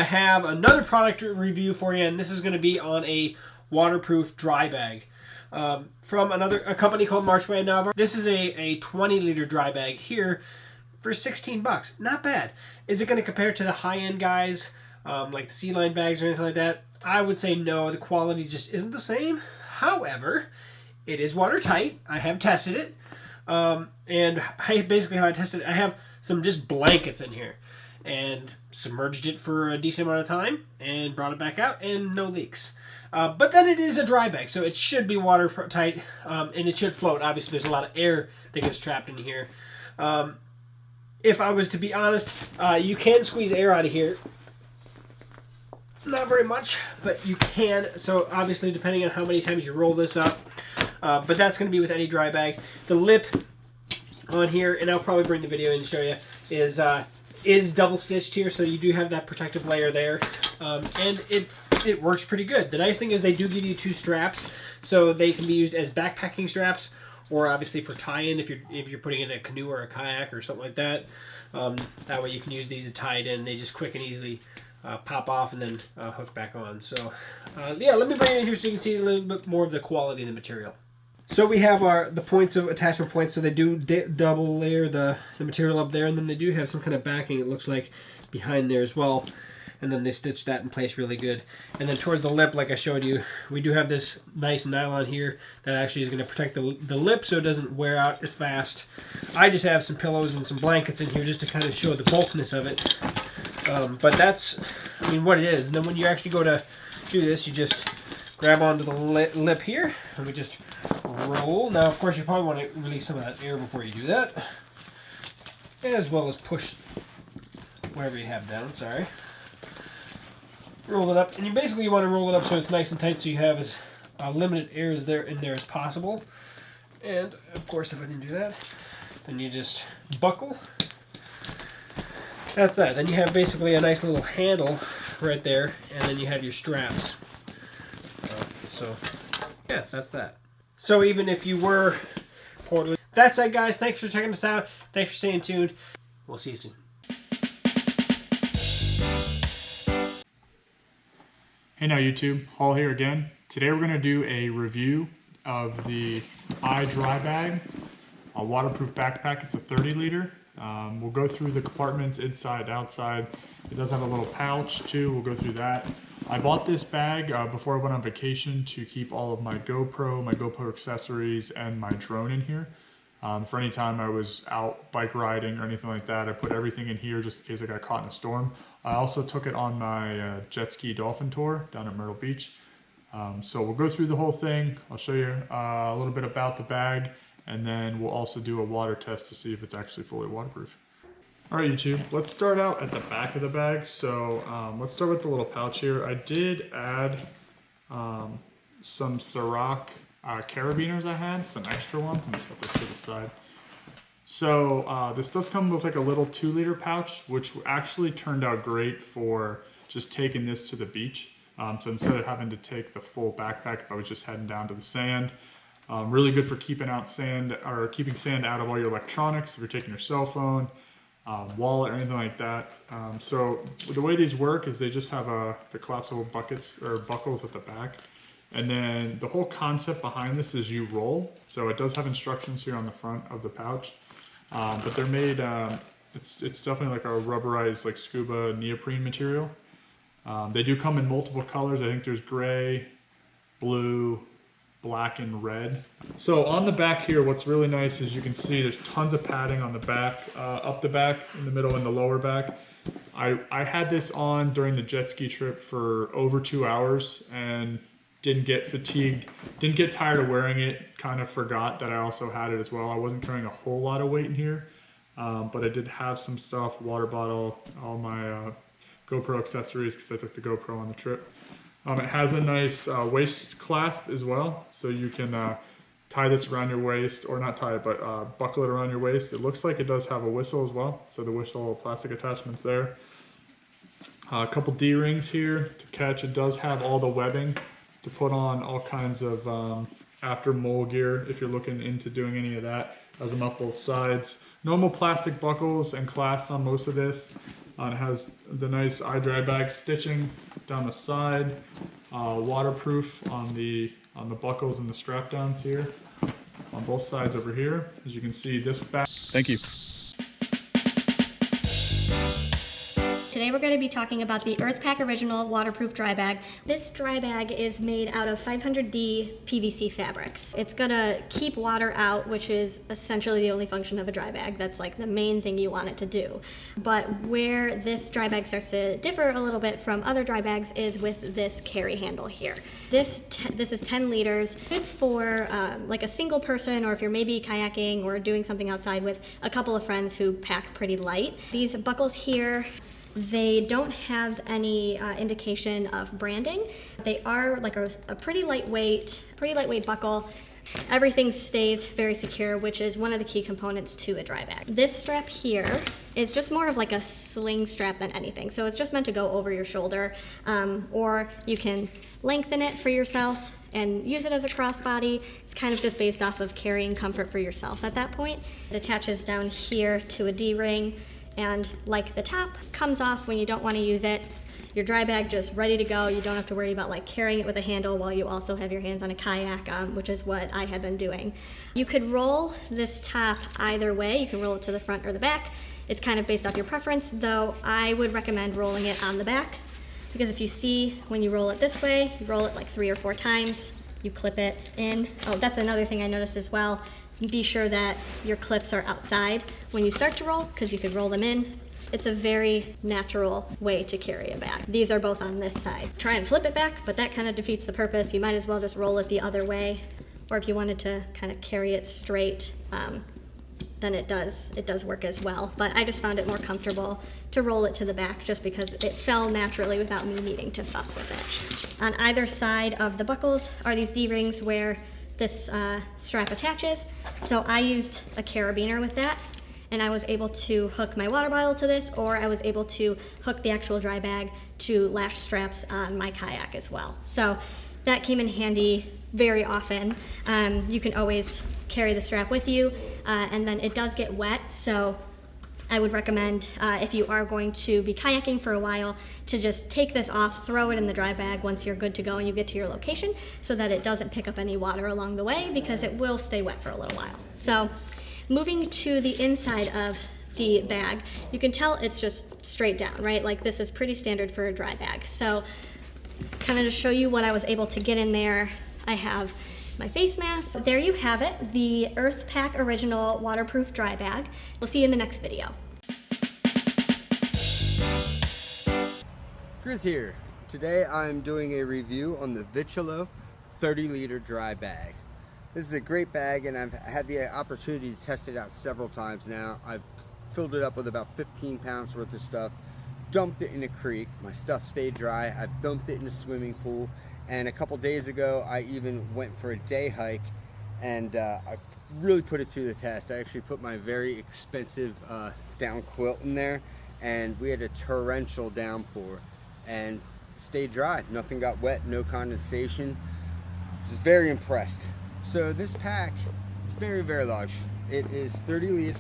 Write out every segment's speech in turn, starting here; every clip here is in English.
have another product review for you, and this is going to be on a waterproof dry bag from a company called MARCHWAY. Now, this is a 20-liter dry bag here for 16 bucks. Not bad. Is it going to compare to the high-end guys like the C-line bags or anything like that? I would say no. The quality just isn't the same. However, it is watertight. I have tested it. And basically how I tested it, I have some just blankets in here and submerged it for a decent amount of time and brought it back out, and no leaks. But then it is a dry bag, so it should be watertight, and it should float. Obviously, there's a lot of air that gets trapped in here. If I was to be honest, you can squeeze air out of here. Not very much, but you can. So obviously, depending on how many times you roll this up, but that's going to be with any dry bag. The lip on here, and I'll probably bring the video in and show you, is double stitched here, so you do have that protective layer there, and it works pretty good. The nice thing is they do give you 2 straps, so they can be used as backpacking straps, or obviously for tie-in if you're putting in a canoe or a kayak or something like that. That way you can use these to tie it in. They just quick and easily pop off and then hook back on. So yeah, let me bring it in here so you can see a little bit more of the quality of the material. So we have the points of attachment points. So they do double layer the material up there, and then they do have some kind of backing, it looks like, behind there as well. And then they stitch that in place really good. And then towards the lip, like I showed you, we do have this nice nylon here that actually is going to protect the lip so it doesn't wear out as fast. I just have some pillows and some blankets in here just to kind of show the bulkiness of it. But that's, I mean, what it is. And then when you actually go to do this, you just grab onto the lip here, and we just roll. Now, of course, you probably want to release some of that air before you do that, as well as push whatever you have down. Sorry. Roll it up, and you basically want to roll it up so it's nice and tight, so you have as limited air in there as possible. And of course, if I didn't do that, then you just buckle. That's that. Then you have basically a nice little handle right there, and then you have your straps. So yeah, that's that. So even if you were poorly, that's it, guys. Thanks for checking us out. Thanks for staying tuned. We'll see you soon. Hey now YouTube, Hall here again. Today we're going to do a review of the IDRYBAG, a waterproof backpack. It's a 30-liter. We'll go through the compartments inside, outside. It does have a little pouch too. We'll go through that. I bought this bag before I went on vacation to keep all of my GoPro accessories, and my drone in here. For any time I was out bike riding or anything like that, I put everything in here just in case I got caught in a storm. I also took it on my jet ski dolphin tour down at Myrtle Beach. So we'll go through the whole thing. I'll show you a little bit about the bag, and then we'll also do a water test to see if it's actually fully waterproof. All right, YouTube, let's start out at the back of the bag. So let's start with the little pouch here. I did add some Ciroc carabiners I had, some extra ones. Let me set this to the side. So this does come with like a little 2-liter pouch, which actually turned out great for just taking this to the beach. So instead of having to take the full backpack if I was just heading down to the sand, really good for keeping sand out of all your electronics if you're taking your cell phone, wallet, or anything like that. So the way these work is they just have the collapsible buckets or buckles at the back. And then the whole concept behind this is you roll. So it does have instructions here on the front of the pouch, but they're made, it's definitely like a rubberized like scuba neoprene material. They do come in multiple colors. I think there's gray, blue, black, and red. So on the back here, what's really nice is you can see there's tons of padding on the back, up the back, in the middle, and the lower back. I had this on during the jet ski trip for over 2 hours and didn't get fatigued, didn't get tired of wearing it, kind of forgot that I also had it as well. I wasn't carrying a whole lot of weight in here, but I did have some stuff, water bottle, all my GoPro accessories because I took the GoPro on the trip. It has a nice waist clasp as well, so you can tie this around your waist, or not tie it, but buckle it around your waist. It looks like it does have a whistle as well, so the whistle plastic attachments there. A couple D-rings here to catch. It does have all the webbing to put on all kinds of after mole gear if you're looking into doing any of that. Has them up both sides. Normal plastic buckles and clasps on most of this. It has the nice IDRYBAG stitching down the side, waterproof on the buckles and the strap downs here, on both sides over here. As you can see, this bag. Thank you. Today we're going to be talking about the EarthPack Original Waterproof Dry Bag. This dry bag is made out of 500D PVC fabrics. It's going to keep water out, which is essentially the only function of a dry bag. That's like the main thing you want it to do. But where this dry bag starts to differ a little bit from other dry bags is with this carry handle here. This is 10 liters, good for like a single person, or if you're maybe kayaking or doing something outside with a couple of friends who pack pretty light. These buckles here, they don't have any indication of branding. They are like a pretty lightweight buckle. Everything stays very secure, which is one of the key components to a dry bag. This strap here is just more of like a sling strap than anything. So it's just meant to go over your shoulder, or you can lengthen it for yourself and use it as a crossbody. It's kind of just based off of carrying comfort for yourself at that point. It attaches down here to a D-ring, and like the top comes off when you don't want to use it. Your dry bag just ready to go. You don't have to worry about like carrying it with a handle while you also have your hands on a kayak, which is what I had been doing. You could roll this top either way. You can roll it to the front or the back. It's kind of based off your preference, though I would recommend rolling it on the back, because if you see when you roll it this way, you roll it like 3 or 4 times, you clip it in. Oh, that's another thing I noticed as well. Be sure that your clips are outside when you start to roll, because you could roll them in. It's a very natural way to carry a bag. These are both on this side. Try and flip it back, but that kind of defeats the purpose. You might as well just roll it the other way. Or if you wanted to kind of carry it straight, then it does work as well. But I just found it more comfortable to roll it to the back just because it fell naturally without me needing to fuss with it. On either side of the buckles are these D-rings where this strap attaches. So I used a carabiner with that, and I was able to hook my water bottle to this, or I was able to hook the actual dry bag to lash straps on my kayak as well. So that came in handy very often. You can always carry the strap with you, and then it does get wet, so I would recommend, if you are going to be kayaking for a while, to just take this off, throw it in the dry bag once you're good to go and you get to your location, so that it doesn't pick up any water along the way, because it will stay wet for a little while. So moving to the inside of the bag, you can tell it's just straight down, right? Like this is pretty standard for a dry bag. So kind of to show you what I was able to get in there, I have my face mask. There you have it, the EarthPack Original Waterproof Dry Bag. We'll see you in the next video. Chris here. Today I'm doing a review on the Vitchelo 30-liter dry bag. This is a great bag, and I've had the opportunity to test it out several times now. I've filled it up with about 15 pounds worth of stuff, dumped it in a creek. My stuff stayed dry. I've dumped it in a swimming pool. And a couple days ago, I even went for a day hike, and I really put it to the test. I actually put my very expensive down quilt in there, and we had a torrential downpour, and stayed dry. Nothing got wet, no condensation. I was very impressed. So this pack is very, very large. It is 30 liters.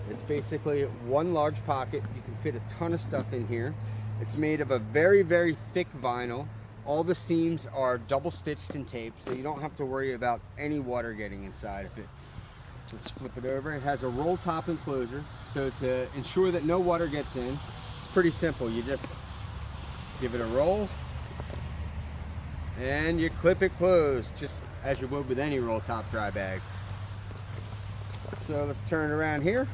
It's basically one large pocket. You can fit a ton of stuff in here. It's made of a very, very thick vinyl. All the seams are double stitched and taped, so you don't have to worry about any water getting inside of it. Let's flip it over. It has a roll top enclosure, so to ensure that no water gets in, it's pretty simple. You just give it a roll, and you clip it closed, just as you would with any roll top dry bag. So let's turn it around here.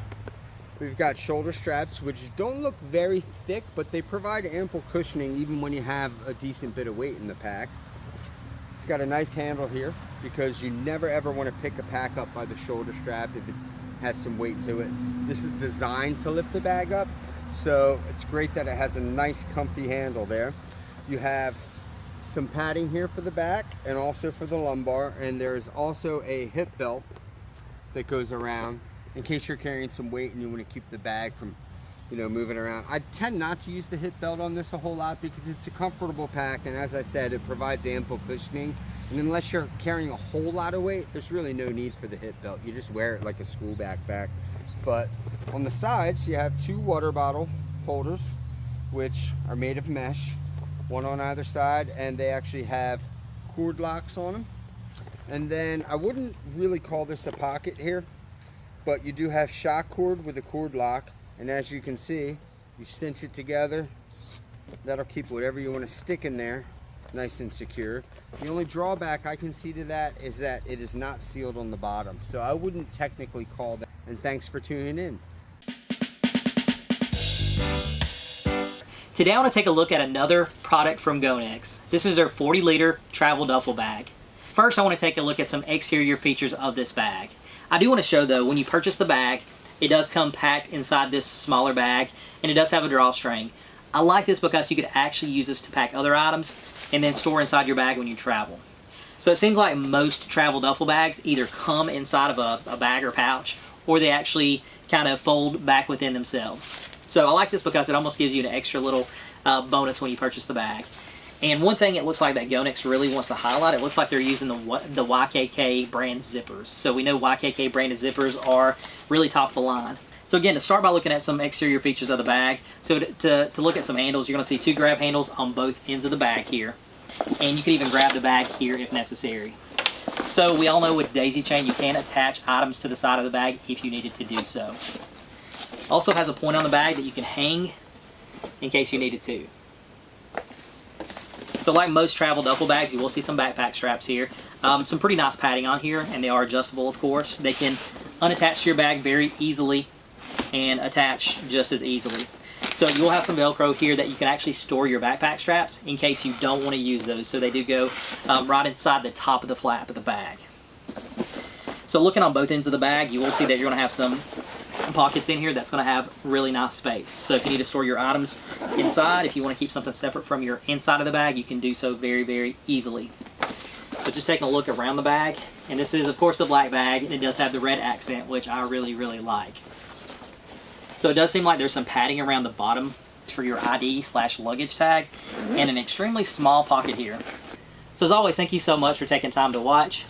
We've got shoulder straps, which don't look very thick, but they provide ample cushioning even when you have a decent bit of weight in the pack. It's got a nice handle here, because you never ever want to pick a pack up by the shoulder strap if it has some weight to it. This is designed to lift the bag up, so it's great that it has a nice comfy handle there. You have some padding here for the back and also for the lumbar, and there's also a hip belt that goes around in case you're carrying some weight and you want to keep the bag from, moving around. I tend not to use the hip belt on this a whole lot because it's a comfortable pack, and as I said, it provides ample cushioning. And unless you're carrying a whole lot of weight, there's really no need for the hip belt. You just wear it like a school backpack. But on the sides, you have 2 water bottle holders, which are made of mesh, one on either side, and they actually have cord locks on them. And then I wouldn't really call this a pocket here, but you do have shock cord with a cord lock, and as you can see, you cinch it together. That'll keep whatever you want to stick in there nice and secure. The only drawback I can see to that is that it is not sealed on the bottom, so I wouldn't technically call that. And thanks for tuning in. Today I want to take a look at another product from Gonex. This is their 40-liter travel duffel bag. First, I want to take a look at some exterior features of this bag. I do want to show though, when you purchase the bag, it does come packed inside this smaller bag, and it does have a drawstring. I like this because you could actually use this to pack other items and then store inside your bag when you travel. So it seems like most travel duffel bags either come inside of a bag or pouch, or they actually kind of fold back within themselves. So I like this because it almost gives you an extra little bonus when you purchase the bag. And one thing it looks like that Gonex really wants to highlight, it looks like they're using the YKK brand zippers. So we know YKK branded zippers are really top of the line. So again, to start by looking at some exterior features of the bag, so to look at some handles, you're going to see 2 grab handles on both ends of the bag here. And you can even grab the bag here if necessary. So we all know with daisy chain you can attach items to the side of the bag if you needed to do so. Also has a point on the bag that you can hang in case you needed to. So like most travel duffel bags, you will see some backpack straps here. Some pretty nice padding on here, and they are adjustable, of course. They can unattach to your bag very easily and attach just as easily. So you will have some Velcro here that you can actually store your backpack straps in case you don't want to use those. So they do go right inside the top of the flap of the bag. So looking on both ends of the bag, you will see that you're going to have some pockets in here that's going to have really nice space. So if you need to store your items inside, if you want to keep something separate from your inside of the bag, you can do so very, very easily. So just taking a look around the bag, and this is of course the black bag, and it does have the red accent, which I really, really like. So it does seem like there's some padding around the bottom for your ID/luggage tag, and an extremely small pocket here. So as always, thank you so much for taking time to watch.